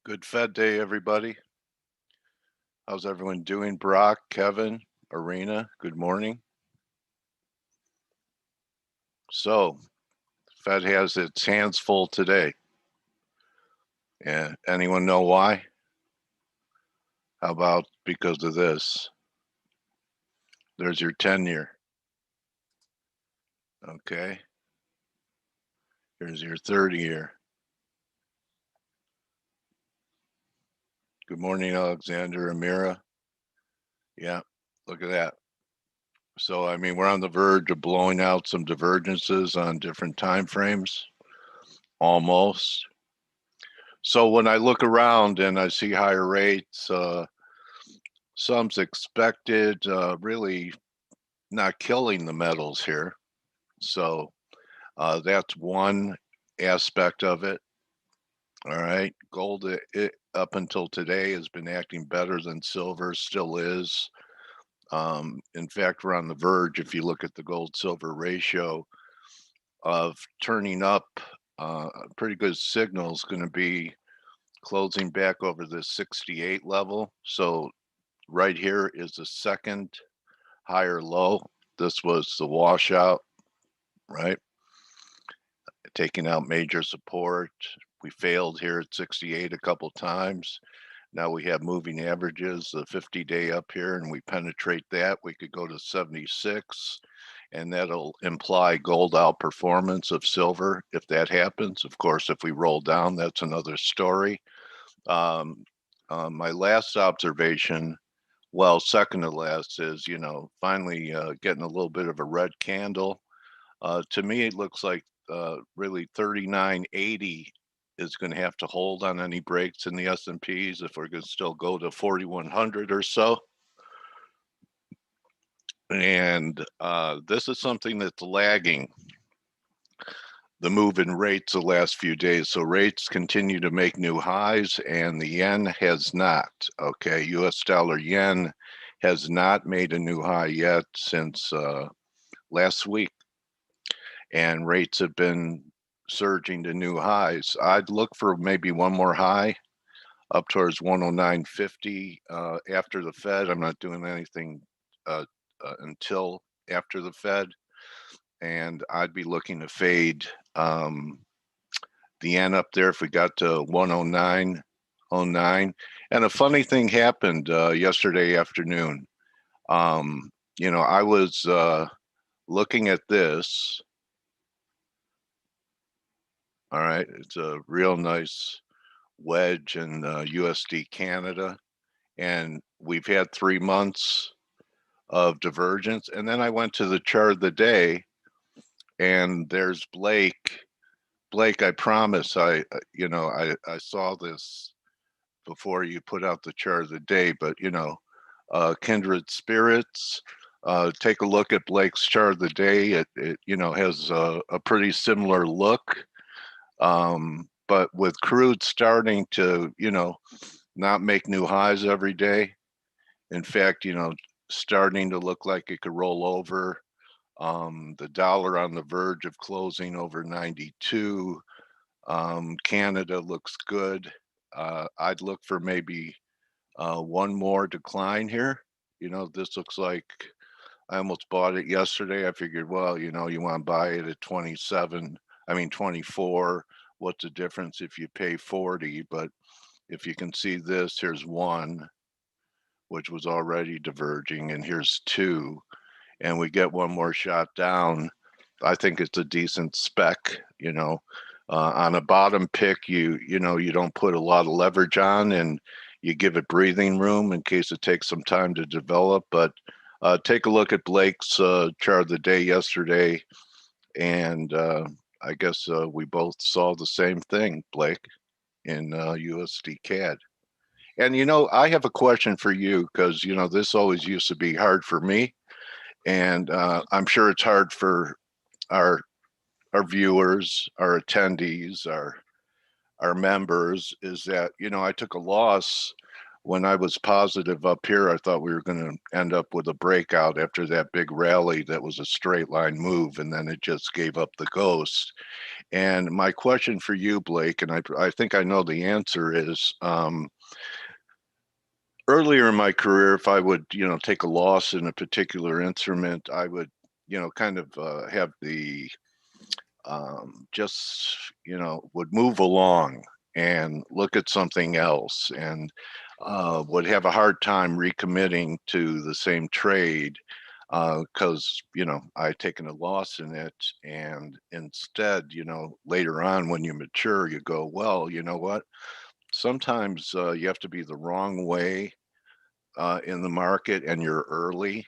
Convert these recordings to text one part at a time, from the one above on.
Good Fed day, everybody. How's everyone doing? Brock, Kevin, Arena, good morning. So, Fed has its hands full today. And anyone know why? How about because of this? There's your 10-year. Okay. Here's your 30-year. Good morning, Alexander, Amira. Yeah, look at that. So, I mean, we're on the verge of blowing out some divergences on different time frames, almost. So when I look around and I see higher rates, some's expected, really not killing the metals here. So that's one aspect of it. All right. Gold, up until today, has been acting better than silver, still is. In fact, we're on the verge, if you look at the gold silver ratio, of turning up. A pretty good signal is going to be closing back over the 68 level. So right here is the second higher low. This was the washout, right? Taking out major support. We failed here at 68 a couple times. Now we have moving averages, the 50-day up here, and we penetrate that. We could go to 76, and that'll imply gold outperformance of silver if that happens. Of course, if we roll down, that's another story. Um, my last observation, well, second to last, is finally getting a little bit of a red candle. To me, it looks like really 3980 is going to have to hold on any breaks in the S&Ps if we're going to still go to 4100 or so. And this is something that's lagging the move in rates the last few days. So rates continue to make new highs and the yen has not. Okay, US dollar yen has not made a new high yet since last week. And rates have been surging to new highs. I'd look for maybe one more high up towards 109.50 after the Fed. I'm not doing anything until after the Fed. And I'd be looking to fade the yen up there if we got to 109.09. And a funny thing happened yesterday afternoon. I was looking at this. All right, it's a real nice wedge in USD Canada, and we've had 3 months of divergence. And then I went to the chart of the day, and there's Blake. Blake, I promise, I saw this before you put out the chart of the day, but kindred spirits. Take a look at Blake's chart of the day. It has a pretty similar look. But with crude starting to, not make new highs every day, in fact, starting to look like it could roll over, the dollar on the verge of closing over 92, Canada looks good. I'd look for maybe one more decline here. This looks like I almost bought it yesterday. I figured, well, you want to buy it at 27, 24. What's the difference if you pay 40? But if you can see this, here's one, which was already diverging, and here's two, and we get one more shot down. I think it's a decent spec, on a bottom pick, you don't put a lot of leverage on, and you give it breathing room in case it takes some time to develop. But take a look at Blake's chart of the day yesterday, and I guess we both saw the same thing, Blake, in USD CAD. And I have a question for you because this always used to be hard for me, and I'm sure it's hard for our viewers, our attendees, our members. Is that I took a loss when I was positive up here, I thought we were going to end up with a breakout after that big rally that was a straight line move, and then it just gave up the ghost. And my question for you, Blake, and I think I know the answer is, earlier in my career, if I would, take a loss in a particular instrument, I would, kind of have the just, would move along and look at something else, and would have a hard time recommitting to the same trade because, I'd taken a loss in it. And instead, later on when you mature, you go, well, you know what? Sometimes you have to be the wrong way in the market and you're early.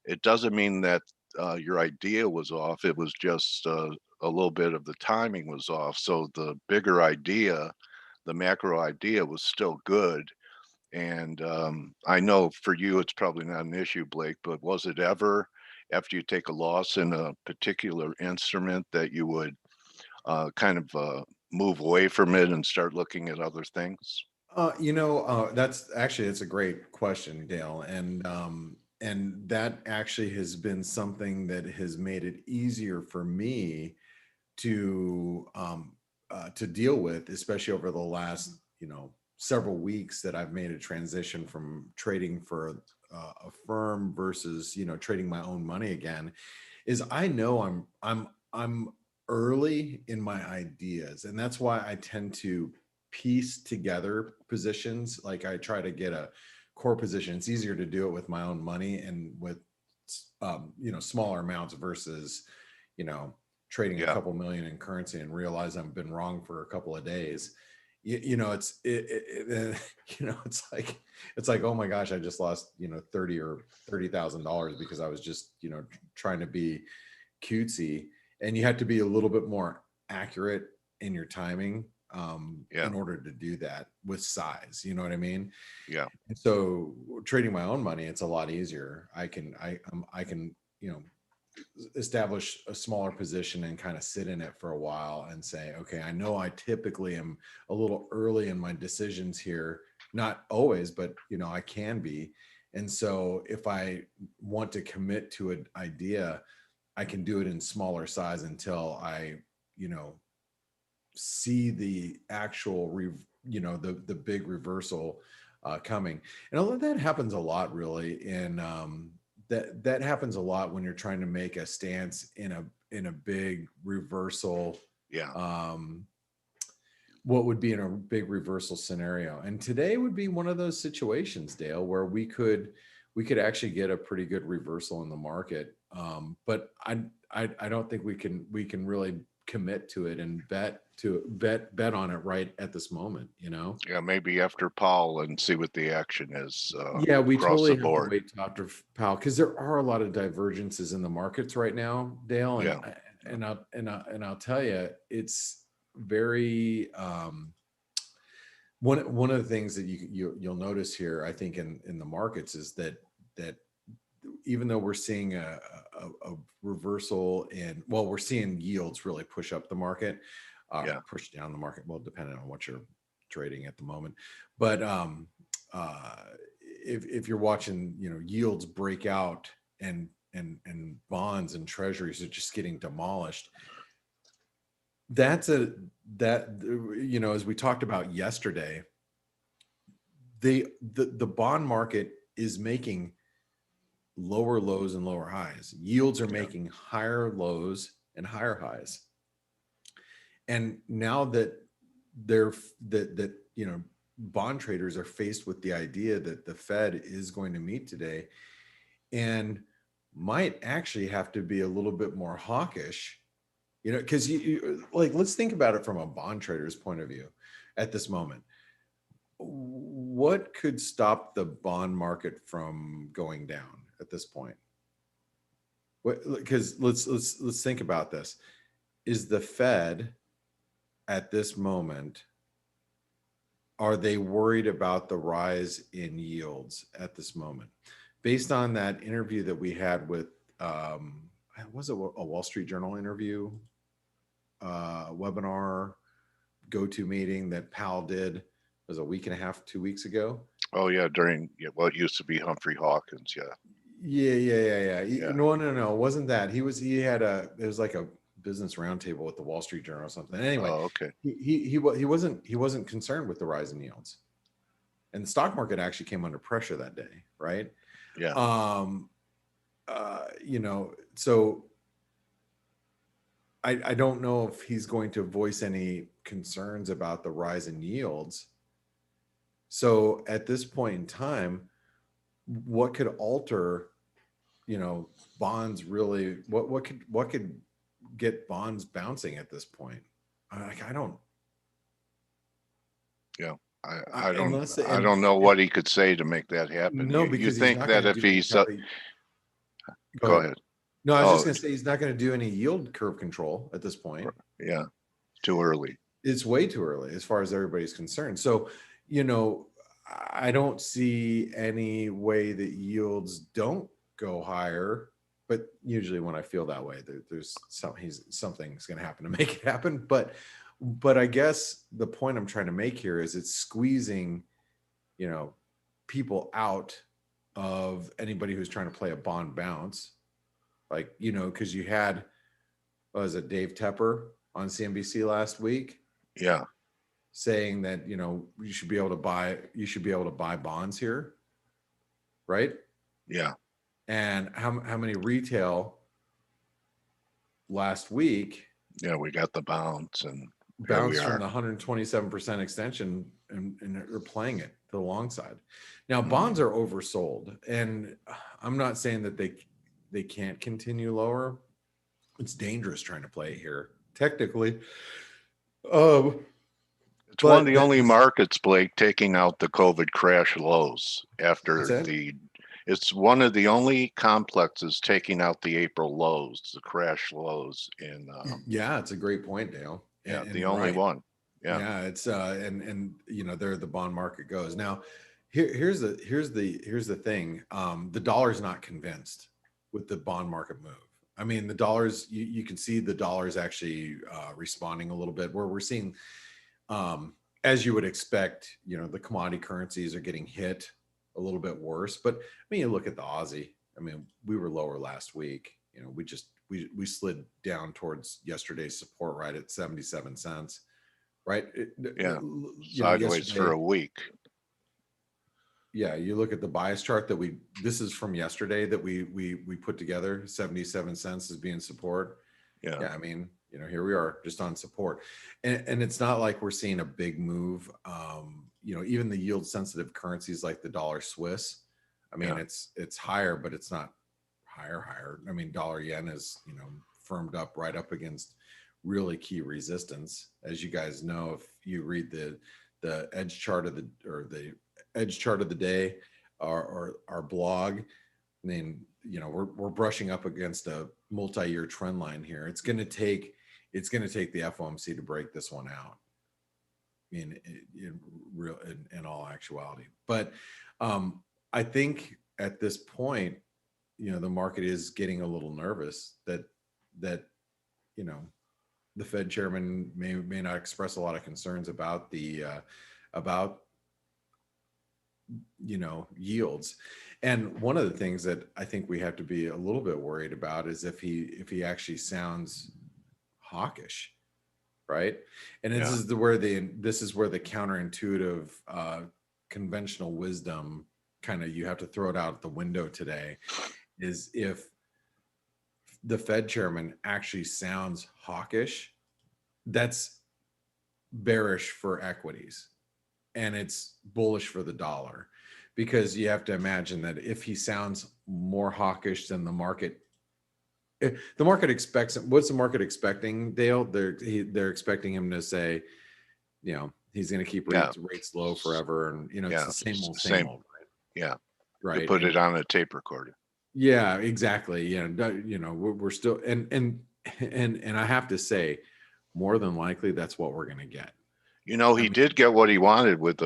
It doesn't mean that your idea was off. It was just a little bit of the timing was off. So the bigger idea, the macro idea, was still good. And I know for you, it's probably not an issue, Blake, but was it ever after you take a loss in a particular instrument that you would kind of move away from it and start looking at other things? That's actually, it's a great question, Dale, and that actually has been something that has made it easier for me to deal with, especially over the last several weeks that I've made a transition from trading for a firm versus trading my own money again. Is I know I'm early in my ideas, and that's why I tend to piece together positions. Like I try to get a core position. It's easier to do it with my own money and with smaller amounts versus you know trading a Yeah, couple million in currency and realize I've been wrong for a couple of days. It's like, oh my gosh, I just lost 30,000 or $30,000 because I was just trying to be cutesy. And you have to be a little bit more accurate in your timing yeah, in order to do that with size. You know what I mean? yeah, And so trading my own money, it's a lot easier. I can establish a smaller position and kind of sit in it for a while and say, okay, I know I typically am a little early in my decisions here, not always, but I can be. And so if I want to commit to an idea, I can do it in smaller size until I, you know, see the actual, the big reversal coming. And although that happens a lot, really, and that happens a lot when you're trying to make a stance in a big reversal. yeah. Um, what would be in a big reversal scenario? And today would be one of those situations, Dale, where we could actually get a pretty good reversal in the market. But I don't think we can really commit to it and bet on it right at this moment. Yeah, maybe after Paul and see what the action is Yeah, we across the totally have to board. wait till after Powell because there are a lot of divergences in the markets right now, Dale, and Yeah, yeah, and I'll tell you, it's very one of the things that you'll notice here, I think, in the markets is that even though we're seeing a reversal in, well, we're seeing yields really push up the market, yeah, push down the market, well, depending on what you're trading at the moment. But uh, if you're watching, yields break out and bonds and treasuries are just getting demolished, that's a that as we talked about yesterday, the bond market is making lower lows and lower highs. Yields are yeah, making higher lows and higher highs. And now that they're that bond traders are faced with the idea that the Fed is going to meet today and might actually have to be a little bit more hawkish, because like, let's think about it from a bond trader's point of view at this moment. What could stop the bond market from going down at this point? Because let's think about this. Is the Fed at this moment, are they worried about the rise in yields at this moment? Based on that interview that we had with, was it a Wall Street Journal interview, webinar, go-to meeting that Powell did? was a week and a half, 2 weeks ago. Oh yeah, during what used to be Humphrey Hawkins. Yeah, Yeah. yeah. No, it wasn't that. He had it was like a business roundtable with the Wall Street Journal or something. Anyway, Oh, okay. he wasn't concerned with the rise in yields, and the stock market actually came under pressure that day, right? Yeah, Um, so I don't know if he's going to voice any concerns about the rise in yields. So at this point in time, what could alter, bonds really? What could get bonds bouncing at this point? I don't. yeah. I, unless I and don't know and what he could say to make that happen. no, You because he's think not that going to if do any he's type of. Go go ahead. ahead. No, I was just Oh, going to say he's not going to do any yield curve control at this point. yeah, too early. It's way too early as far as everybody's concerned. So, you know, I don't see any way that yields don't go higher. But usually, when I feel that way, something's going to happen to make it happen. But I guess the point I'm trying to make here is it's squeezing, you know, people out of anybody who's trying to play a bond bounce, like because you had, what was it, Dave Tepper on CNBC last week Yeah, saying that you should be able to buy bonds here, right? yeah, And how many retail last week yeah. We got the bounce, and here we bounced from are. the 127% extension and are playing it to the long side. Now bonds Mm, are oversold, and I'm not saying that they can't continue lower. It's dangerous trying to play here technically. Um, it's one of but the only markets, Blake, taking out the COVID crash lows what's after that? the. It's one of the only complexes taking out the April lows, the crash lows in. Yeah, it's a great point, Dale, Yeah, and the you're only right. one. Yeah, Yeah, it's and there the bond market goes. Now, here's the thing. The dollar's not convinced with the bond market move. I mean, the dollars, you can see the dollars actually responding a little bit, where we're seeing, as you would expect, the commodity currencies are getting hit a little bit worse. But I mean, you look at the Aussie. I mean, we were lower last week. We slid down towards yesterday's support right at 77 cents, right? yeah. Sideways for Yesterday, a week. yeah, you look at the bias chart that this is from yesterday that we put together. 77 cents as being support. Yeah, Yeah, I mean, here we are just on support, and it's not like we're seeing a big move. Even the yield sensitive currencies like the dollar Swiss, I mean, yeah, it's higher, but it's not higher. I mean, dollar yen is firmed up right up against really key resistance. As you guys know, if you read the edge chart of the edge chart of the day, or our blog, I mean, we're brushing up against a multi-year trend line here. It's going to take the FOMC to break this one out in all actuality. But I think at this point, the market is getting a little nervous that you know the Fed chairman may not express a lot of concerns about the about yields. And one of the things that I think we have to be a little bit worried about is if he actually sounds hawkish, right? And this yeah, is where the counterintuitive conventional wisdom, kind of, you have to throw it out the window today, is if the Fed chairman actually sounds hawkish, that's bearish for equities and it's bullish for the dollar, because you have to imagine that if he sounds more hawkish than the market, the market expects, what's the market expecting, Dale? They're expecting him to say, he's going to keep yeah, rates low forever, and it's yeah. the same Same. old, Yeah, you right? put And it on a tape recorder. yeah, exactly. We're still, and I have to say, more than likely, that's what we're going to get. I He mean, did get what he wanted with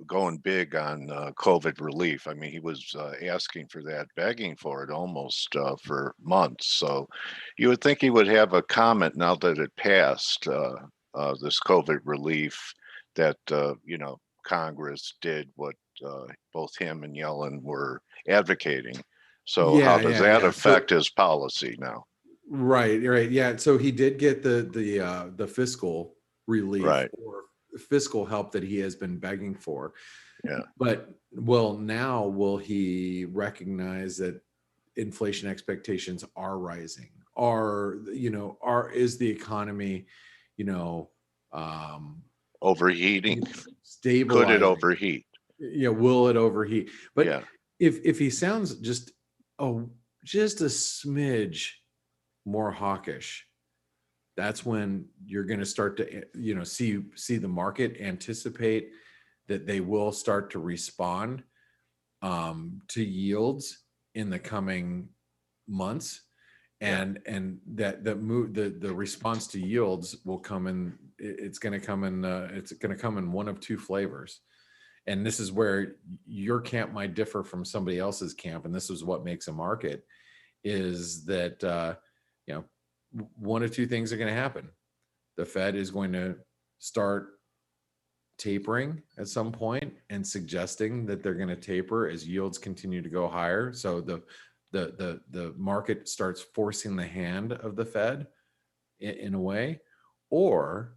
going big on COVID relief. I mean, he was asking for that, begging for it almost for months. So you would think he would have a comment now that it passed this COVID relief that, Congress did what both him and Yellen were advocating. So how Yeah, does yeah, that yeah. affect his policy now? Right, right. Yeah. So he did get the fiscal relief Right. or fiscal help that he has been begging for. Yeah. But well, now will he recognize that inflation expectations are rising? Are, is the economy, you know, um, Overheating. Could it stabilizing? overheat? Will it overheat? But Yeah. if he sounds just a smidge more hawkish, that's when you're going to start to see the market anticipate that they will start to respond to yields in the coming months, Yeah. and the response to yields will come in. It's going to come in one of two flavors, and this is where your camp might differ from somebody else's camp, and this is what makes a market, is that you know one of two things are going to happen. The Fed is going to start tapering at some point and suggesting that they're going to taper as yields continue to go higher. So the market starts forcing the hand of the Fed in a way, or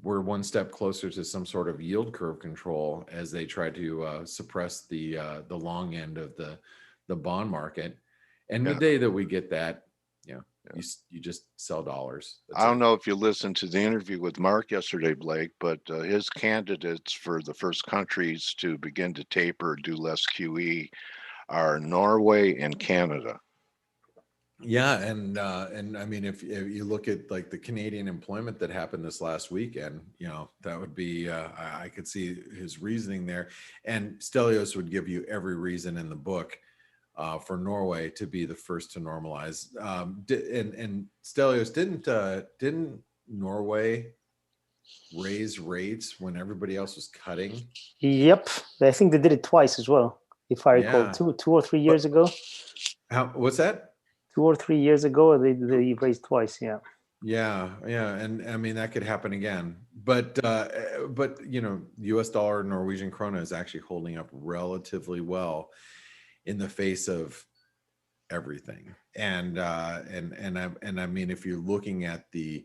we're one step closer to some sort of yield curve control as they try to suppress the long end of the bond market. And the Yeah. day that we get that, Yeah. you just sell dollars. That's I don't it. know if you listened to the interview with Mark yesterday, Blake, but his candidates for the first countries to begin to taper, do less QE, are Norway and Canada. Yeah, and I mean, if you look at like the Canadian employment that happened this last weekend, that would be I could see his reasoning there, and Stelios would give you every reason in the book for Norway to be the first to normalize. And Stelios didn't Norway raise rates when everybody else was cutting? Yep, I think they did it twice as well, if I recall. Yeah. Two or 3 years But ago. what's that? 2 or 3 years ago, they raised twice. Yeah. Yeah, yeah, and I mean that could happen again. But U.S. dollar, Norwegian krona is actually holding up relatively well in the face of everything. And I mean, if you're looking at the,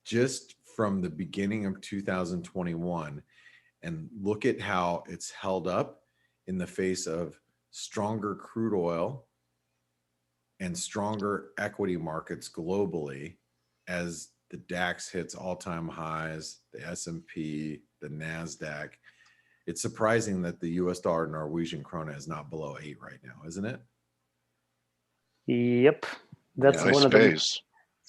just from the beginning of 2021, and look at how it's held up in the face of stronger crude oil and stronger equity markets globally, as the DAX hits all-time highs, the S&P, the NASDAQ. It's surprising that the US dollar Norwegian krona is not below 8 right now, isn't it? Yep, that's Nice space.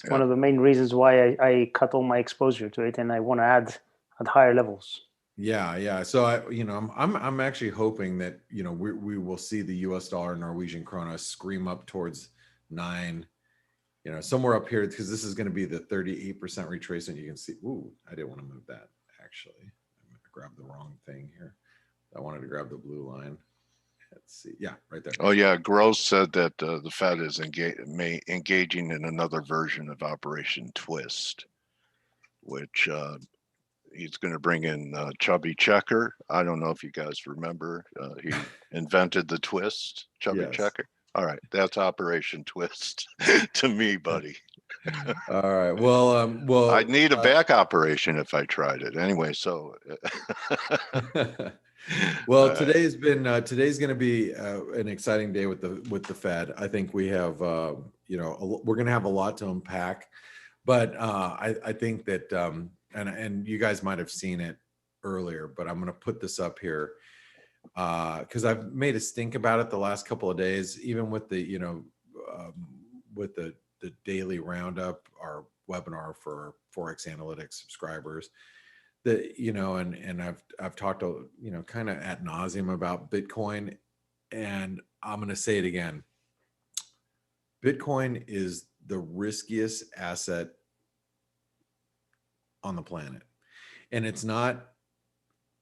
one of the main reasons why I cut all my exposure to it, and I want to add at higher levels. Yeah. So I'm actually hoping that we will see the US dollar Norwegian krona scream up towards 9, somewhere up here, because this is going to be the 38% retracement. You can see. Ooh, I didn't want to move that. Actually, I'm going to grab the wrong thing here. I wanted to grab the blue line. Let's see. Yeah, right there. Oh yeah, Gross said that the Fed is engaging in another version of Operation Twist, which he's going to bring in Chubby Checker. I don't know if you guys remember. He invented the twist, Chubby Yes. Checker. All right, that's Operation Twist to me, buddy. All right. Well, I'd need a back operation if I tried it. Anyway, so. Well, today's going to be an exciting day with the Fed. I think we have we're going to have a lot to unpack, but I think that and you guys might have seen it earlier, but I'm going to put this up here because I've made a stink about it the last couple of days, even with the with the daily roundup, our webinar for Forex Analytics subscribers. That and I've talked kind of ad nauseum about Bitcoin, and I'm going to say it again. Bitcoin is the riskiest asset on the planet, and it's not.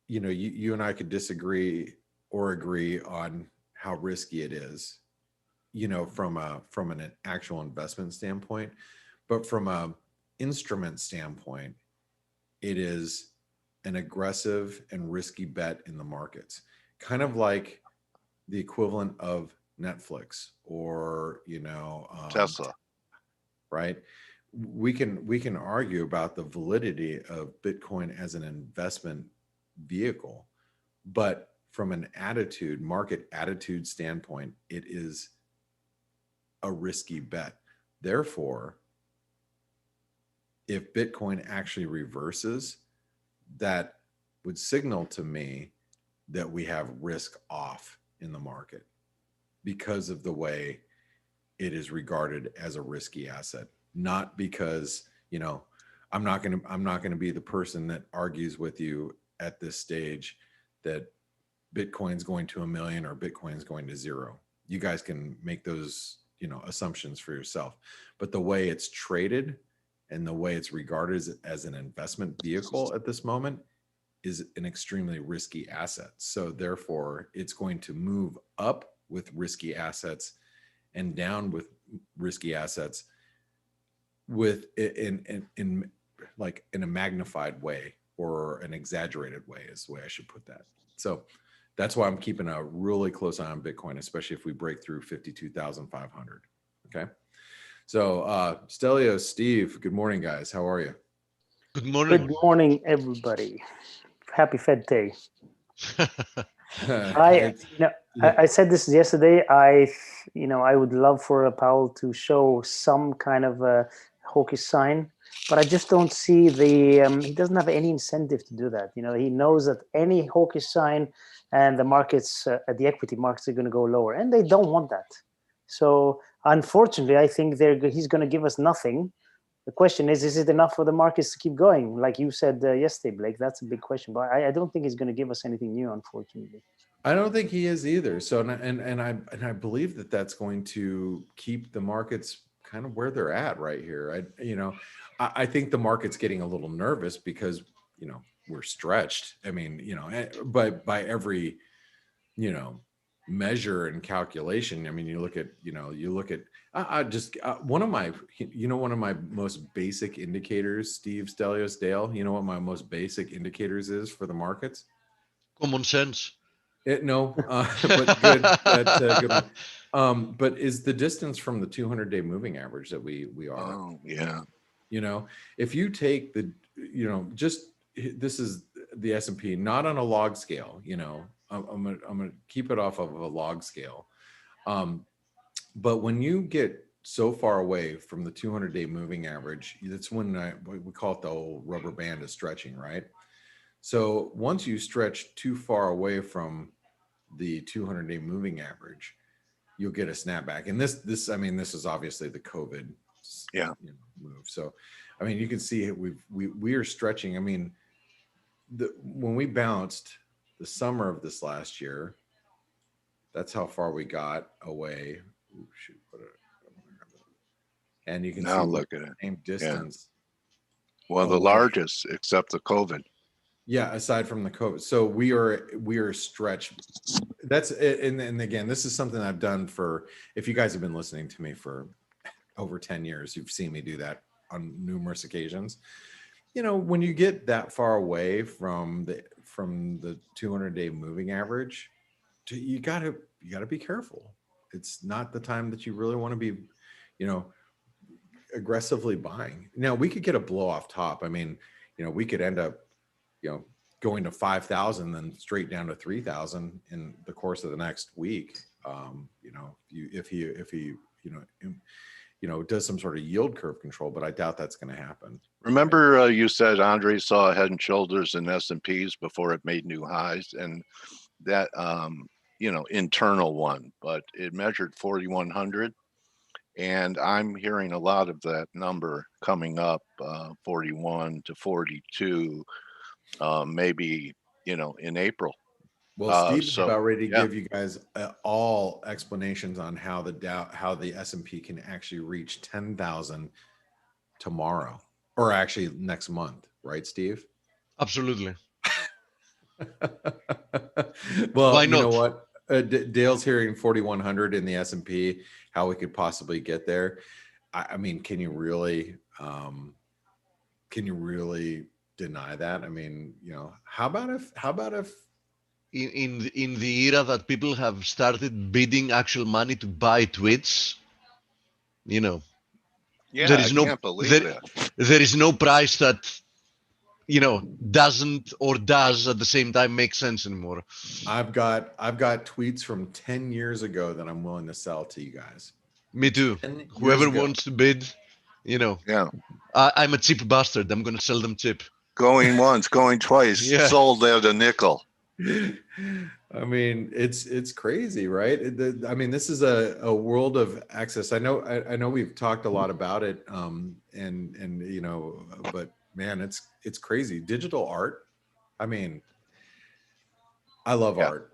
You and I could disagree or agree on how risky it is, from an actual investment standpoint, but from a instrument standpoint, it is an aggressive and risky bet in the markets, kind of like the equivalent of Netflix or, Tesla. right? We can argue about the validity of Bitcoin as an investment vehicle, but from an market attitude standpoint, it is a risky bet. Therefore, if Bitcoin actually reverses, that would signal to me that we have risk off in the market because of the way it is regarded as a risky asset. Not because, I'm not going to be the person that argues with you at this stage that Bitcoin's going to 1 million or Bitcoin's going to 0. You guys can make those, assumptions for yourself. But the way it's traded and the way it's regarded as an investment vehicle at this moment is an extremely risky asset. So therefore, it's going to move up with risky assets and down with risky assets with in like in a magnified way or an exaggerated way is the way I should put that. So that's why I'm keeping a really close eye on Bitcoin, especially if we break through 52,500. Okay. So Stelio, Steve, good morning, guys. How are you? Good morning. Good morning, everybody. Happy Fed Day. I said this yesterday. I would love for Powell to show some kind of a hawkish sign, but I just don't see he doesn't have any incentive to do that. He knows that any hawkish sign and the markets, the equity markets are going to go lower, and they don't want that. So unfortunately, I think he's going to give us nothing. The question is it enough for the markets to keep going? Like you said yesterday, Blake, that's a big question. But I don't think he's going to give us anything new, unfortunately. I don't think he is either. So, and I believe that that's going to keep the markets kind of where they're at right here. I think the market's getting a little nervous because, we're stretched. I mean, but by every, measure and calculation. I mean, you look at one of my most basic indicators, Steve, Stelios, Dale, what my most basic indicators is for the markets? Common sense. No, but good. That's a good one. But is the distance from the 200-day moving average that we are. Oh, yeah. If you take this is the S&P, not on a log scale. I'm gonna keep it off of a log scale. But when you get so far away from the 200-day moving average, that's when we call it the old rubber band is stretching, right? So once you stretch too far away from the 200-day moving average, you'll get a snapback. And this is obviously the COVID move. So, you can see we are stretching. When we bounced the summer of this last year, that's how far we got away. Ooh, shoot, and you can now see look at it. Same distance. Yeah. Well, the largest, except the COVID. Yeah, aside from the COVID. So we are stretched. That's and again, this is something I've done if you guys have been listening to me for over 10 years, you've seen me do that on numerous occasions. When you get that far away from the 200-day moving average, you gotta be careful. It's not the time that you really want to be, aggressively buying. Now we could get a blow off top. We could end up, going to 5,000, then straight down to 3,000 in the course of the next week. If he does some sort of yield curve control, but I doubt that's going to happen. Remember, you said Andre saw Head and Shoulders in S&Ps before it made new highs, and that internal one, but it measured 4,100, and I'm hearing a lot of that number coming up, 41 to 42, maybe in April. Well, Steve is about ready to give you guys all explanations on how the S&P can actually reach 10,000 tomorrow, or actually next month, right, Steve? Absolutely. Well, Why you not? know what? Dale's hearing 4,100 in the S&P, how we could possibly get there. Can you really deny that. I mean, how about if In the era that people have started bidding actual money to buy tweets, you know, Yeah, there I is no can't believe there that. there is no price that doesn't or does at the same time make sense anymore. I've got tweets from 10 years ago that I'm willing to sell to you guys. Me too. 10 years Whoever ago. wants to bid, Yeah. I'm a cheap bastard. I'm gonna sell them cheap. Going once, going twice, Yeah. sold at a nickel. I mean, it's crazy, right? I mean, this is a world of access. I know we've talked a lot about it, and but man, it's crazy. Digital art. I mean, I love Yeah. art.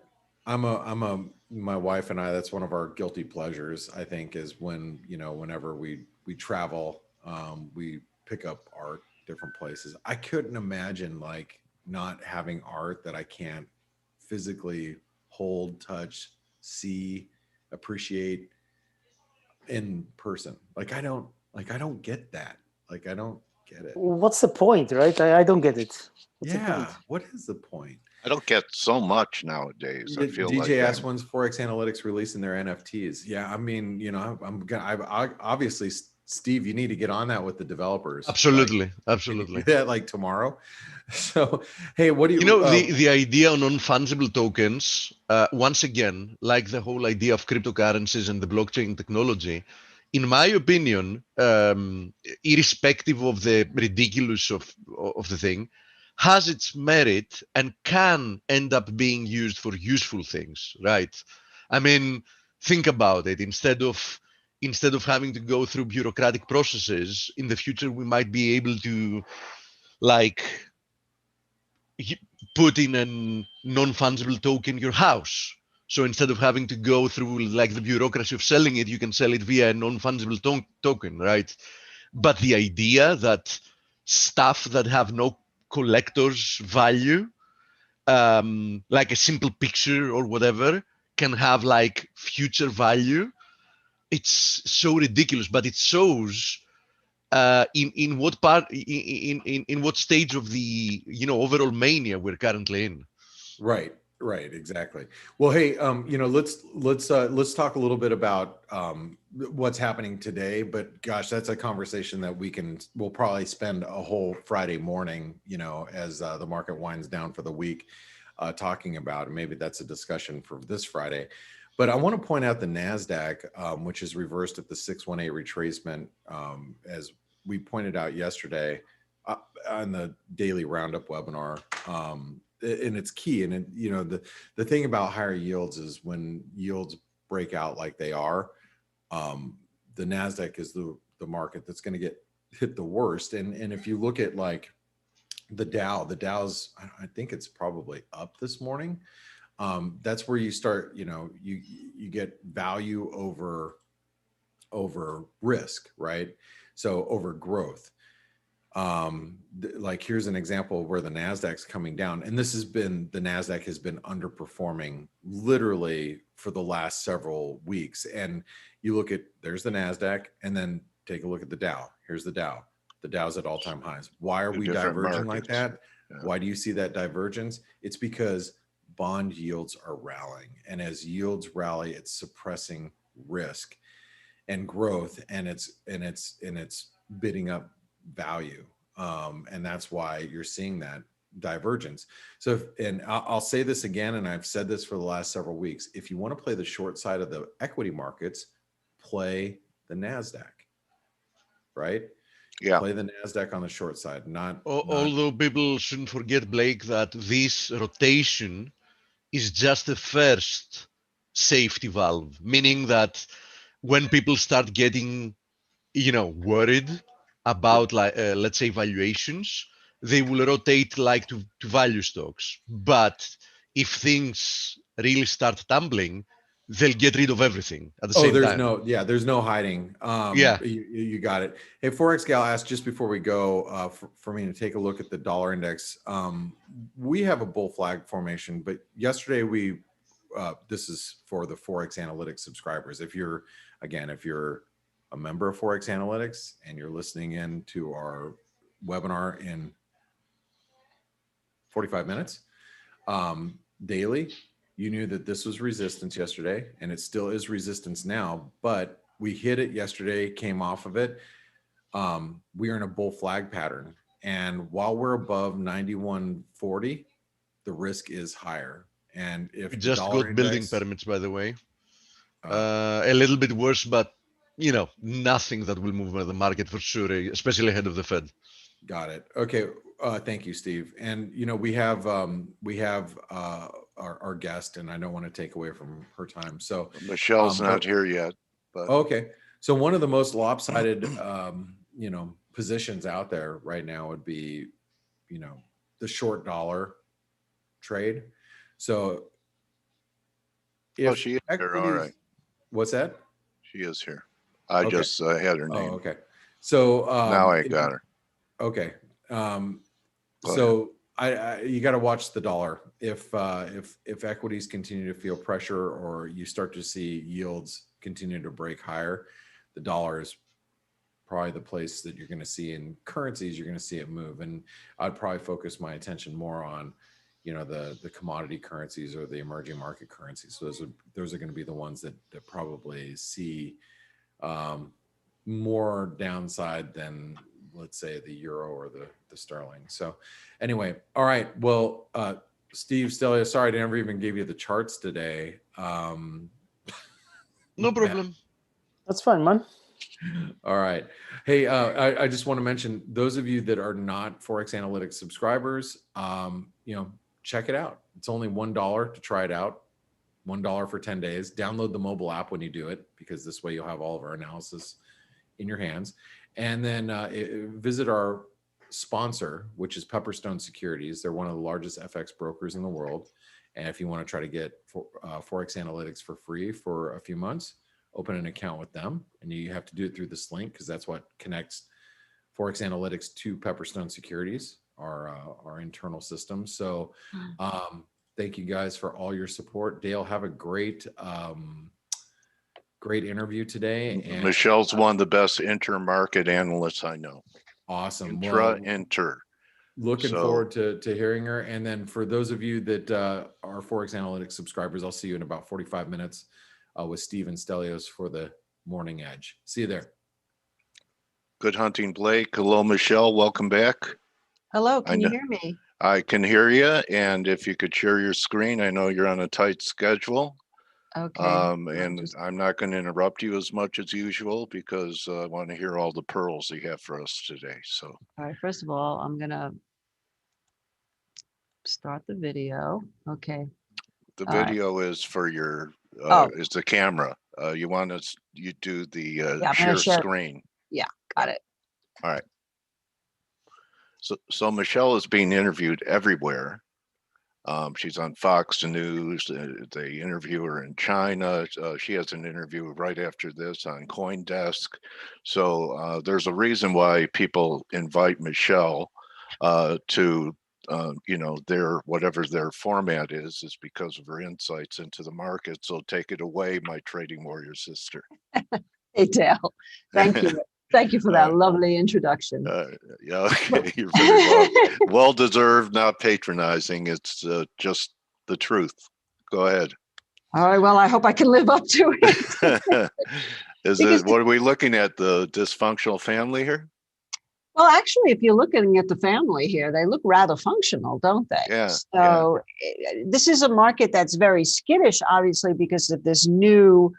My wife and I, that's one of our guilty pleasures, I think, is whenever we travel, we pick up art different places. I couldn't imagine like not having art that I can't physically hold, touch, see, appreciate in person. I don't get that. Like I don't get it. What's the point, right? I don't get it. What's the point? Yeah, what is the point? I don't get so much nowadays. I feel like DJ asked when's Forex Analytics releasing their NFTs. Yeah, I mean, obviously, Steve, you need to get on that with the developers. Absolutely, Like, can you absolutely. do that like tomorrow? So, hey, what do you? The idea on non-fungible tokens, once again, like the whole idea of cryptocurrencies and the blockchain technology, in my opinion, irrespective of the ridiculous of the thing, has its merit and can end up being used for useful things, right? I mean, think about it. Instead of having to go through bureaucratic processes, in the future we might be able to like put in a non-fungible token your house. So instead of having to go through like the bureaucracy of selling it, you can sell it via a non-fungible token, right? But the idea that stuff that have no collector's value, like a simple picture or whatever, can have like future value, it's so ridiculous. But it shows in what part in what stage of the overall mania we're currently in. Right, exactly. Well, hey, let's talk a little bit about what's happening today. But gosh, that's a conversation that we'll probably spend a whole Friday morning, as the market winds down for the week, talking about. And maybe that's a discussion for this Friday. But I want to point out the Nasdaq, which is reversed at the 618 retracement, as we pointed out yesterday on the daily roundup webinar. And it's key. And the thing about higher yields is when yields break out like they are, the Nasdaq is the market that's going to get hit the worst. And if you look at like the Dow's, I think it's probably up this morning. That's where you start, you get value over risk, right? So over growth. Like here's an example of where the Nasdaq's coming down, and the Nasdaq has been underperforming literally for the last several weeks. And you look at, there's the Nasdaq, and then take a look at the Dow. Here's the Dow. The Dow's at all-time highs. Why are we diverging like that? Yeah. Why do you see that divergence? It's because bond yields are rallying, and as yields rally, it's suppressing risk and growth, and it's bidding up value, and that's why you're seeing that divergence. So and I'll say this again, and I've said this for the last several weeks, if you want to play the short side of the equity markets, play the Nasdaq, right? Yeah. Play the Nasdaq on the short side. Although people shouldn't forget, Blake, that this rotation is just the first safety valve, meaning that when people start getting worried about, like let's say, valuations, they will rotate like to value stocks. But if things really start tumbling, they'll get rid of everything at the same there's time. there's no hiding. Yeah. You got it. Hey, Forex Gal asked just before we go for me to take a look at the dollar index. We have a bull flag formation, but yesterday this is for the Forex Analytics subscribers. If you're a member of Forex Analytics and you're listening in to our webinar in 45 minutes daily, you knew that this was resistance yesterday, and it still is resistance now, but we hit it yesterday, came off of it. We are in a bull flag pattern. And while we're above 91.40, the risk is higher. And if We the just dollar got building index, permits, by the way. A little bit worse, but nothing that will move the market for sure, especially ahead of the Fed. Got it. Okay. Thank you, Steve. And we have our guest, and I don't want to take away from her time. So Michelle's not here yet, but okay. So one of the most lopsided positions out there right now would be, the short dollar trade. So if she is here. All right. What's that? She is here. I just had her name. Oh, okay. So now I got her. Okay. So you got to watch the dollar. If equities continue to feel pressure, or you start to see yields continue to break higher, the dollar is probably the place that you're going to see in currencies. You're going to see it move, and I'd probably focus my attention more on, the commodity currencies or the emerging market currencies. So those are going to be the ones that probably see more downside than, let's say, the euro or the sterling. So anyway, all right. Well, Steve Stelio, sorry I never even gave you the charts today. No problem. That's fine, man. All right. Hey, I just want to mention, those of you that are not Forex Analytics subscribers, check it out. It's only $1 to try it out. $1 for 10 days. Download the mobile app when you do it, because this way you'll have all of our analysis in your hands. And then visit our sponsor, which is Pepperstone Securities. They're one of the largest FX brokers in the world. And if you want to try to get Forex Analytics for free for a few months, open an account with them. And you have to do it through this link, because that's what connects Forex Analytics to Pepperstone Securities, our internal system. So thank you guys for all your support. Dale, have a great interview today. And Michelle's one of the best inter-market analysts I know. Awesome. Inter. Looking forward to hearing her. And then for those of you that are Forex Analytics subscribers, I'll see you in about 45 minutes with Steven Stelios for the Morning Edge. See you there. Good hunting, Blake. Hello, Michelle. Welcome back. Hello. Can you hear me? I can hear you. And if you could share your screen, I know you're on a tight schedule. Okay. And I'm not going to interrupt you as much as usual, because I want to hear all the pearls you have for us today. So, all right. First of all, I'm going to start the video. Okay. The video is for your, is the camera. You do the share screen. Yeah, got it. All right. So Michelle is being interviewed everywhere. She's on Fox News. They interview her in China. She has an interview right after this on CoinDesk. So there's a reason why people invite Michelle to, whatever their format is because of her insights into the market. So take it away, my trading warrior sister. Hey, Dale. Thank you. Thank you for that lovely introduction. Yeah, okay. You're very well deserved, not patronizing. It's just the truth. Go ahead. All right. Well, I hope I can live up to it. What are we looking at? The dysfunctional family here? Well, actually, if you're looking at the family here, they look rather functional, don't they? Yeah. So this is a market that's very skittish, obviously, because of this new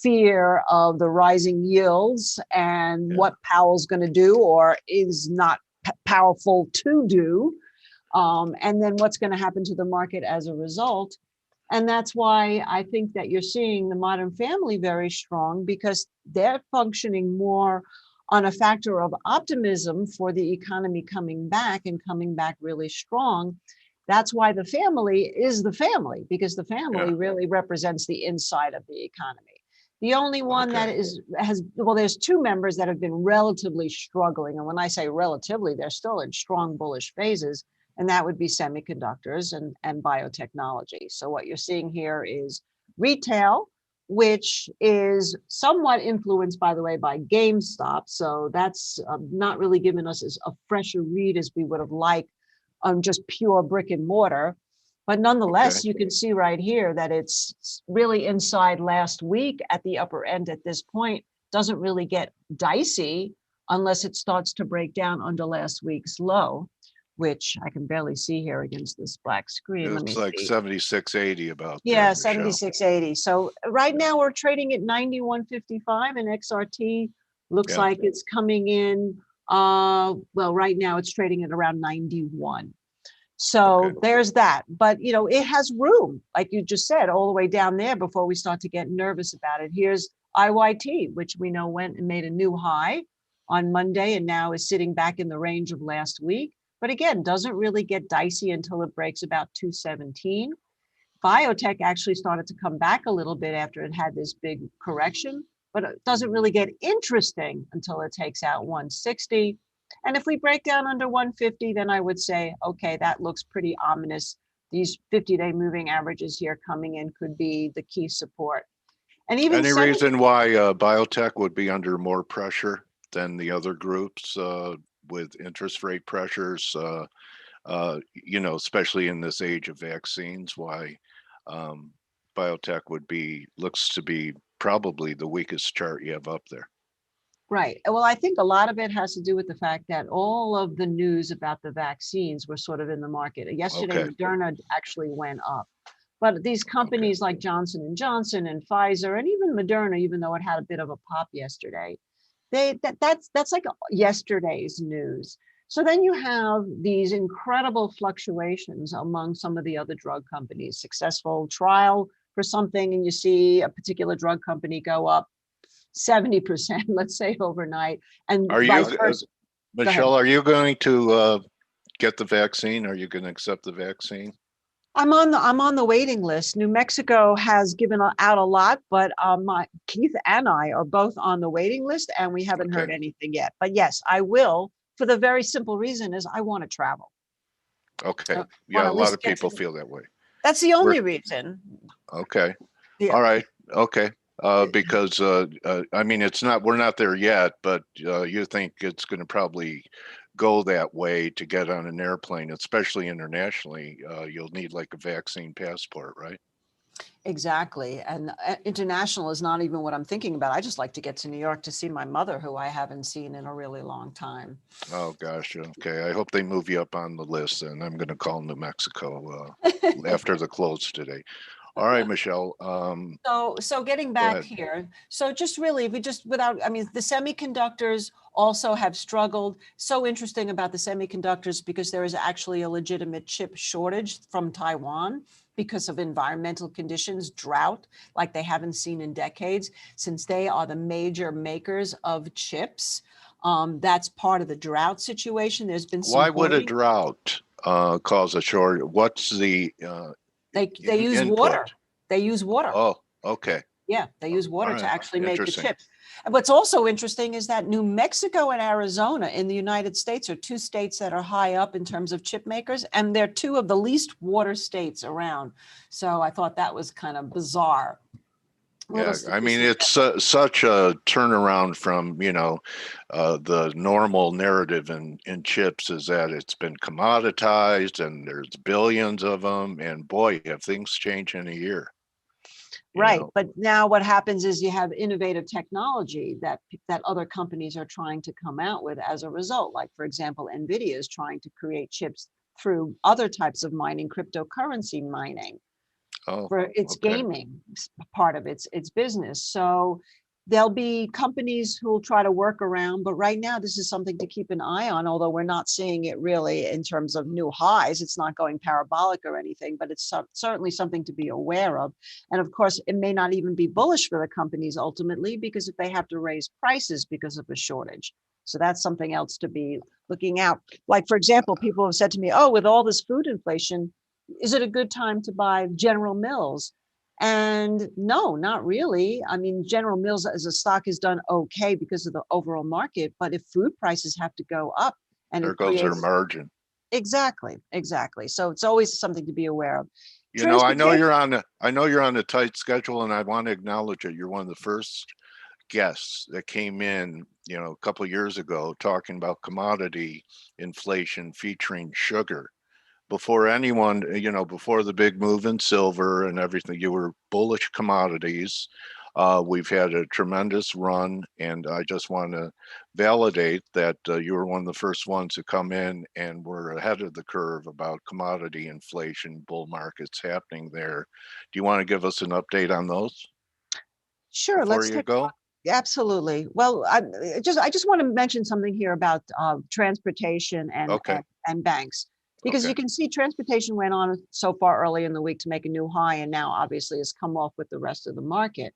fear of the rising yields and what Powell's going to do or is not powerful to do. And then what's going to happen to the market as a result. And that's why I think that you're seeing the modern family very strong, because they're functioning more on a factor of optimism for the economy coming back and coming back really strong. That's why the family is the family, because the family really represents the inside of the economy. The only one that there's two members that have been relatively struggling. And when I say relatively, they're still in strong bullish phases. And that would be semiconductors and biotechnology. So what you're seeing here is retail, which is somewhat influenced, by the way, by GameStop. So that's not really given us as a fresher read as we would have liked just pure brick and mortar. But nonetheless, you can see right here that it's really inside last week at the upper end at this point. Doesn't really get dicey unless it starts to break down under last week's low, which I can barely see here against this black screen. Let me It's like see. 76.80 about Yeah, there, Michelle. 76.80. So right now we're trading at 91.55, and XRT looks like it's coming in. Well, right now it's trading at around 91. So there's that. But, you know, it has room, like you just said, all the way down there before we start to get nervous about it. Here's IYT, which we know went and made a new high on Monday and now is sitting back in the range of last week. But again, doesn't really get dicey until it breaks about 217. Biotech actually started to come back a little bit after it had this big correction, but it doesn't really get interesting until it takes out 160. And if we break down under 150, then I would say, okay, that looks pretty ominous. These 50-day moving averages here coming in could be the key support. And even any reason why biotech would be under more pressure than the other groups with interest rate pressures? You know, especially in this age of vaccines, why biotech looks to be probably the weakest chart you have up there. Right. Well, I think a lot of it has to do with the fact that all of the news about the vaccines were sort of in the market. Yesterday, Moderna actually went up. But these companies like Johnson and Johnson and Pfizer and even Moderna, even though it had a bit of a pop yesterday, that's like yesterday's news. So then you have these incredible fluctuations among some of the other drug companies. Successful trial for something, and you see a particular drug company go up 70%, let's say overnight. And are vice you, versa. Michelle, are you going to get the vaccine? Are you going to accept the vaccine? I'm on the waiting list. New Mexico has given out a lot, but Keith and I are both on the waiting list, and we haven't heard anything yet. But yes, I will, for the very simple reason is I want to travel. Okay. Yeah, a lot of people feel that way. That's the only reason. Okay. Yeah. All right. Okay. Because I mean, we're not there yet, but you think it's going to probably go that way to get on an airplane, especially internationally. You'll need like a vaccine passport, right? Exactly. And international is not even what I'm thinking about. I just like to get to New York to see my mother, who I haven't seen in a really long time. Oh, gosh. Okay. I hope they move you up on the list, and I'm going to call New Mexico after the close today. All right, Michelle. So getting back here, so just really, if we just I mean, the semiconductors also have struggled. So interesting about the semiconductors because there is actually a legitimate chip shortage from Taiwan because of environmental conditions, drought, like they haven't seen in decades, since they are the major makers of chips. That's part of the drought situation. There's been some. Why would a drought cause a shortage? What's the They use input? water. They use water. Oh, okay. Yeah, they use water to actually make the chips. And what's also interesting is that New Mexico and Arizona in the United States are two states that are high up in terms of chip makers, and they're two of the least water states around. So I thought that was kind of bizarre. Yeah, I mean, it's such a turnaround from, you know, the normal narrative in chips is that it's been commoditized and there's billions of them. And boy, have things changed in a year. Right. But now what happens is you have innovative technology that other companies are trying to come out with as a result. Like, for example, NVIDIA is trying to create chips through other types of mining, cryptocurrency mining. For its gaming part of its business. So there'll be companies who will try to work around, but right now this is something to keep an eye on, although we're not seeing it really in terms of new highs. It's not going parabolic or anything, but it's certainly something to be aware of. And of course, it may not even be bullish for the companies ultimately, because if they have to raise prices because of a shortage. So that's something else to be looking out. Like, for example, people have said to me, oh, with all this food inflation, is it a good time to buy General Mills? And no, not really. I mean, General Mills as a stock has done okay because of the overall market, but if food prices have to go up, and there goes their margin. Exactly. So it's always something to be aware of. You know, I know you're on a tight schedule, and I want to acknowledge it. You're one of the first guests that came in, you know, a couple of years ago talking about commodity inflation featuring sugar. before anyone, before the big move in silver and everything, you were bullish commodities. We've had a tremendous run, and I just want to validate that you were one of the first ones to come in and were ahead of the curve about commodity inflation, bull markets happening there. Do you want to give us an update on those Sure, before let's you take a look. go? Absolutely. Well, I just want to mention something here about transportation Okay. and banks, because Okay. you can see transportation went on so far early in the week to make a new high, and now obviously has come off with the rest of the market.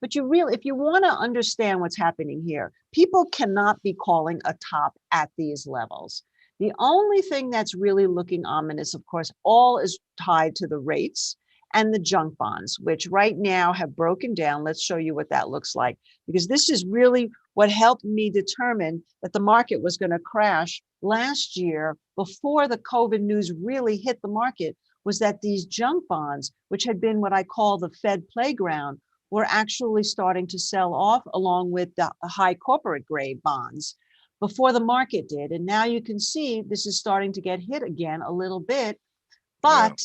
But if you want to understand what's happening here, people cannot be calling a top at these levels. The only thing that's really looking ominous, of course, all is tied to the rates and the junk bonds, which right now have broken down. Let's show you what that looks like, because this is really what helped me determine that the market was going to crash last year before the COVID news really hit the market, was that these junk bonds, which had been what I call the Fed playground, were actually starting to sell off along with the high corporate grade bonds before the market did. And now you can see this is starting to get hit again a little bit, Yeah. but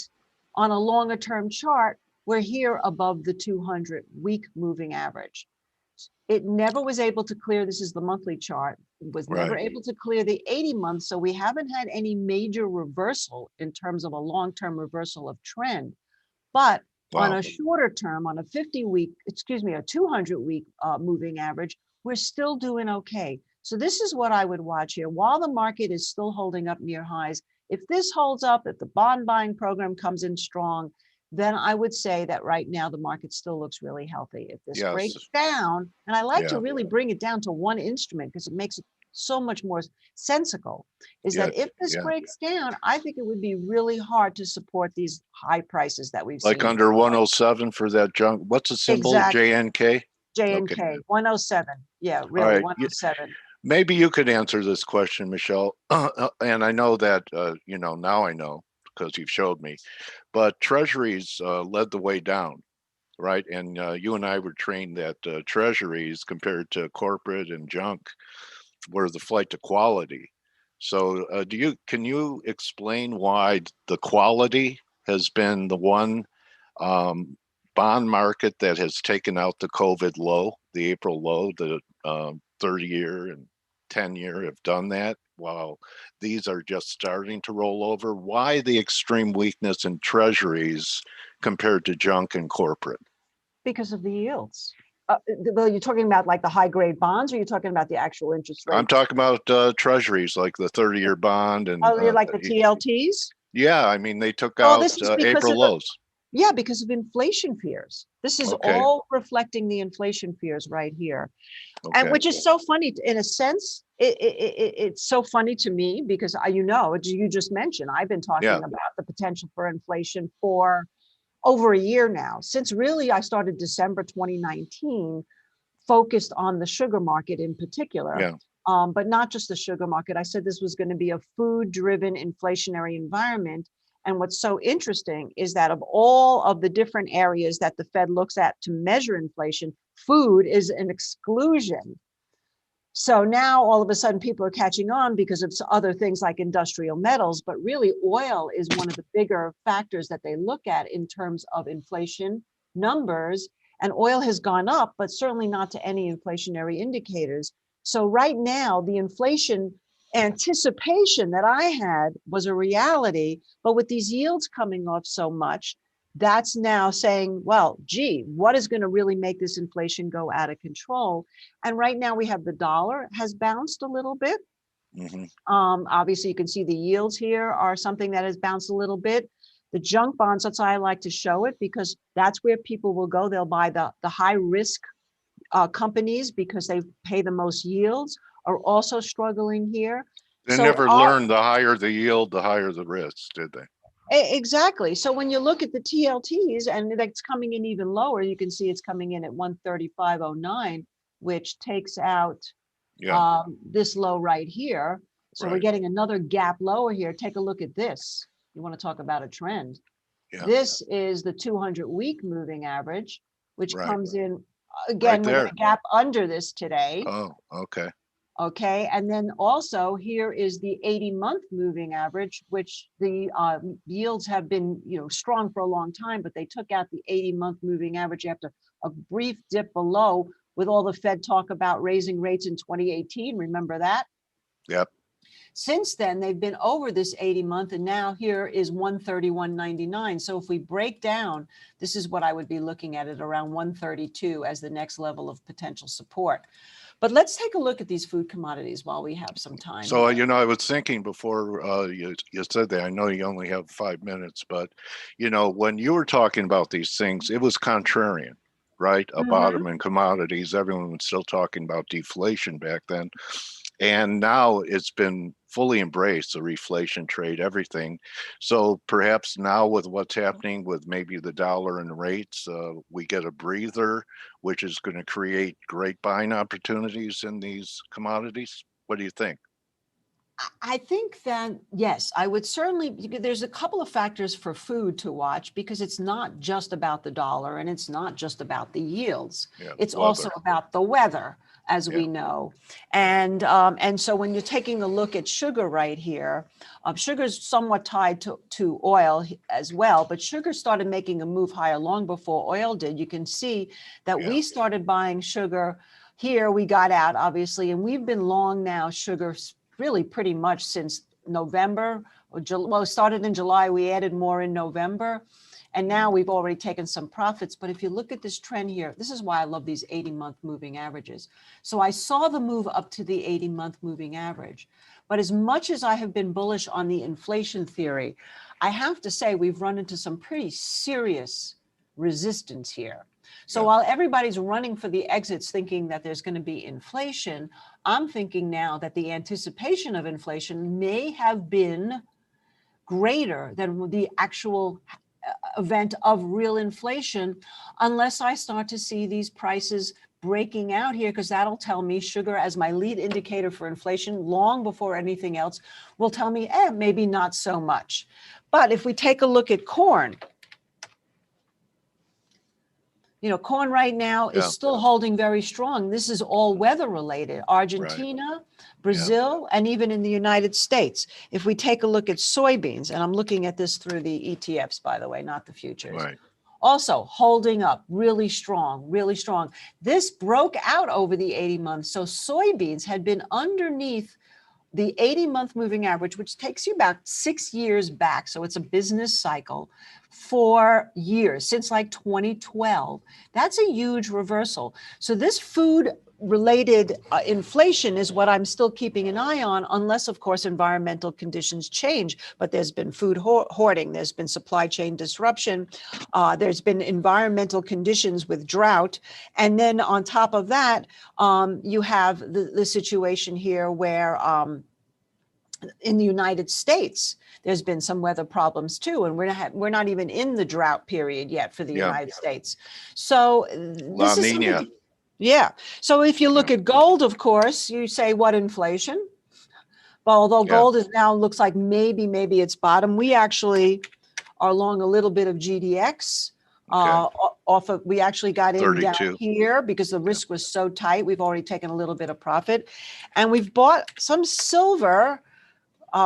on a longer term chart, we're here above the 200-week moving average. It never was able to clear, this is the monthly chart, was never Right. able to clear the 80 months. So we haven't had any major reversal in terms of a long-term reversal of trend. But on Wow. a shorter term, on a 50-week, excuse me, a 200-week moving average, we're still doing okay. So this is what I would watch here. While the market is still holding up near highs, if this holds up, if the bond buying program comes in strong, then I would say that right now the market still looks really healthy. If this Yes. breaks down, and I like to Yeah. really bring it down to one instrument because it makes it so much more sensical, is Yeah. that if this Yeah. breaks down, I think it would be really hard to support these high prices that we've Like seen. under 107 for that junk. What's the symbol? Exactly. JNK? J and Okay. K, 107. Yeah, All really, right. 107. Maybe you could answer this question, Michelle. And I know that, now I know because you've showed me, but Treasuries led the way down, right? And you and I were trained that Treasuries compared to corporate and junk were the flight to quality. So can you explain why the quality has been the one um, bond market that has taken out the COVID low, the April low, the 30-year and 10-year have done that, while these are just starting to roll over? Why the extreme weakness in treasuries compared to junk and corporate? Because of the yields. Well, you're talking about like the high grade bonds, or you're talking about the actual interest I'm rates? talking about treasuries like the 30-year bond and Oh, you're like the TLTs? yeah, I mean, they took Well, out this is because April of the, lows. yeah, because of inflation fears. This is Okay. all reflecting the inflation fears right here. And Okay. which is so funny in a sense. It's so funny to me because you just mentioned, I've been talking Yeah. about the potential for inflation for over a year now, since really I started December 2019, focused on the sugar market in particular. Yeah. But not just the sugar market. I said this was going to be a food-driven inflationary environment. And what's so interesting is that of all of the different areas that the Fed looks at to measure inflation, food is an exclusion. So now all of a sudden people are catching on because of other things like industrial metals, but really oil is one of the bigger factors that they look at in terms of inflation numbers. And oil has gone up, but certainly not to any inflationary indicators. So right now, the inflation anticipation that I had was a reality, but with these yields coming off so much, that's now saying, well, gee, what is going to really make this inflation go out of control? And right now we have the dollar has bounced a little bit. Mm-hmm. Obviously, you can see the yields here are something that has bounced a little bit. The junk bonds, that's why I like to show it, because that's where people will go. They'll buy the high risk companies because they pay the most yields, are also struggling here. They So never learned the higher the yield, the higher the risk, did they? Exactly. So when you look at the TLTs and it's coming in even lower, you can see it's coming in at 135.09, which takes out this low right here. So we're getting another gap lower here. Take a look at this. You want to talk about a trend. Yeah. This is the 200-week moving average, which Right. comes in again Right with there. a gap under this today. Oh, okay. Okay, and then also here is the 80-month moving average, which the yields have been, strong for a long time, but they took out the 80-month moving average after a brief dip below with all the Fed talk about raising rates in 2018. Remember that? Yep. Since then, they've been over this 80-month, and now here is 131.99. So if we break down, this is what I would be looking at around 132 as the next level of potential support. But let's take a look at these food commodities while we have some time. So, I was thinking before you said that, I know you only have 5 minutes, but, when you were talking about these things, it was contrarian, right? A bottom in commodities. Everyone was still talking about deflation back then. And now it's been fully embraced, the reflation trade, everything. So perhaps now with what's happening with maybe the dollar and rates, we get a breather, which is going to create great buying opportunities in these commodities. What do you think? I think that, yes, I would certainly, there's a couple of factors for food to watch because it's not just about the dollar and it's not just about the yields. Yeah, it's weather. Also about the weather, as we know. And so when you're taking a look at sugar right here, sugar is somewhat tied to oil as well, but sugar started making a move higher long before oil did. You can see that we started buying sugar here. We got out, obviously, and we've been long now sugar really pretty much since November. Well, it started in July. We added more in November. And now we've already taken some profits. But if you look at this trend here, this is why I love these 80-month moving averages. So I saw the move up to the 80-month moving average. But as much as I have been bullish on the inflation theory, I have to say we've run into some pretty serious resistance here. So while everybody's running for the exits thinking that there's going to be inflation, I'm thinking now that the anticipation of inflation may have been greater than the actual event of real inflation, unless I start to see these prices breaking out here, because that'll tell me sugar as my lead indicator for inflation long before anything else will tell me, maybe not so much. But if we take a look at corn, corn right now is still holding very strong. This is all weather related. Argentina, Brazil, and even in the United States. If we take a look at soybeans, and I'm looking at this through the ETFs, by the way, not the futures. Right. Also holding up really strong, really strong. This broke out over the 80 months. So soybeans had been underneath the 80-month moving average, which takes you about 6 years back. So it's a business cycle for years, since like 2012. That's a huge reversal. So this food-related inflation is what I'm still keeping an eye on, unless, of course, environmental conditions change. But there's been food hoarding. There's been supply chain disruption. There's been environmental conditions with drought. And then on top of that, you have the situation here where in the United States, there's been some weather problems too, and we're not even in the drought period yet for the United States. So this is something. So if you look at gold, of course, you say what inflation? Well, although gold is now looks like maybe it's bottom, we actually are long a little bit of GDX. We actually got in 32. down here because the risk was so tight. We've already taken a little bit of profit, and we've bought some silver,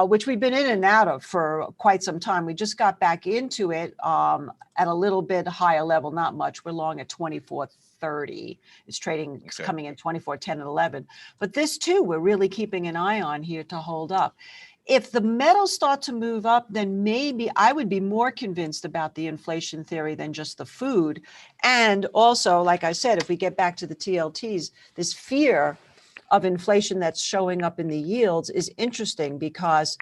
which we've been in and out of for quite some time. We just got back into it at a little bit higher level, not much. We're long at 24.30. It's trading, it's coming in 24.10 and 11. But this too, we're really keeping an eye on here to hold up. If the metals start to move up, then maybe I would be more convinced about the inflation theory than just the food. And also, like I said, if we get back to the TLTs, this fear of inflation that's showing up in the yields is interesting, because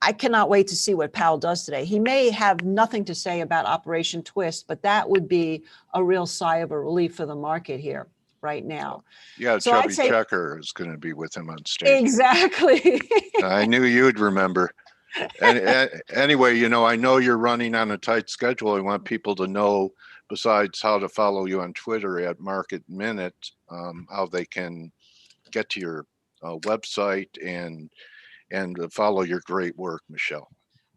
I cannot wait to see what Powell does today. He may have nothing to say about Operation Twist, but that would be a real sigh of a relief for the market here right now. Yeah, so Chubby Checker is going to be with him on stage. Exactly. I knew you'd remember. And anyway, I know you're running on a tight schedule. I want people to know, besides how to follow you on Twitter at Market Minute, how they can get to your website and follow your great work, Michelle.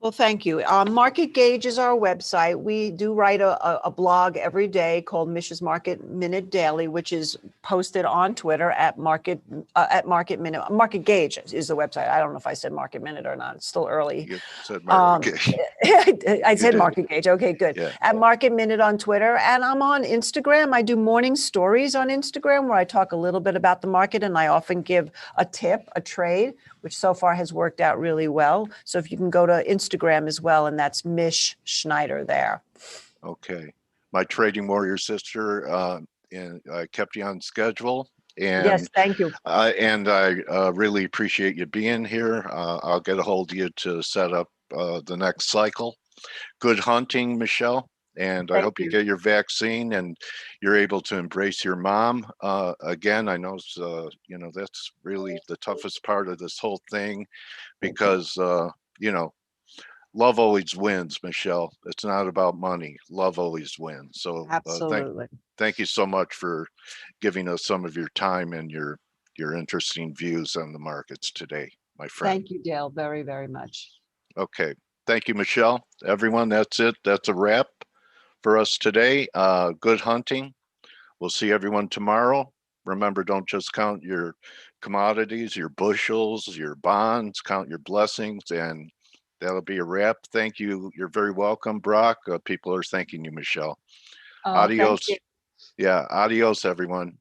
Well, thank you. Market Gauge is our website. We do write a blog every day called Mish's Market Minute Daily, which is posted on Twitter at Market Minute. Market Gauge is the website. I don't know if I said Market Minute or not. It's still early. You said Um, Market. I said did. Market Gauge. Okay, good. Yeah. At Market Minute on Twitter, and I'm on Instagram. I do morning stories on Instagram where I talk a little bit about the market, and I often give a tip, a trade, which so far has worked out really well. So if you can go to Instagram as well, and that's Mish Schneider there. Okay. My trading warrior sister, and I kept you on schedule. And Yes, thank you. I really appreciate you being here. I'll get a hold of you to set up the next cycle. Good hunting, Michelle. And I Thank hope you you. get your vaccine and you're able to embrace your mom. Again, I know, you know, that's really the toughest part of this whole thing because, you know, love always wins, Michelle. It's not about money. Love always wins. So Absolutely. thank you so much for giving us some of your time and your interesting views on the markets today, my friend. Thank you, Dale, very, very much. Okay. Thank you, Michelle. Everyone, that's it. That's a wrap for us today. Good hunting. We'll see everyone tomorrow. Remember, don't just count your commodities, your bushels, your bonds, count your blessings, and that'll be a wrap. Thank you. You're very welcome, Brock. People are thanking you, Michelle. Thank Adios. you. Yeah, adios, everyone.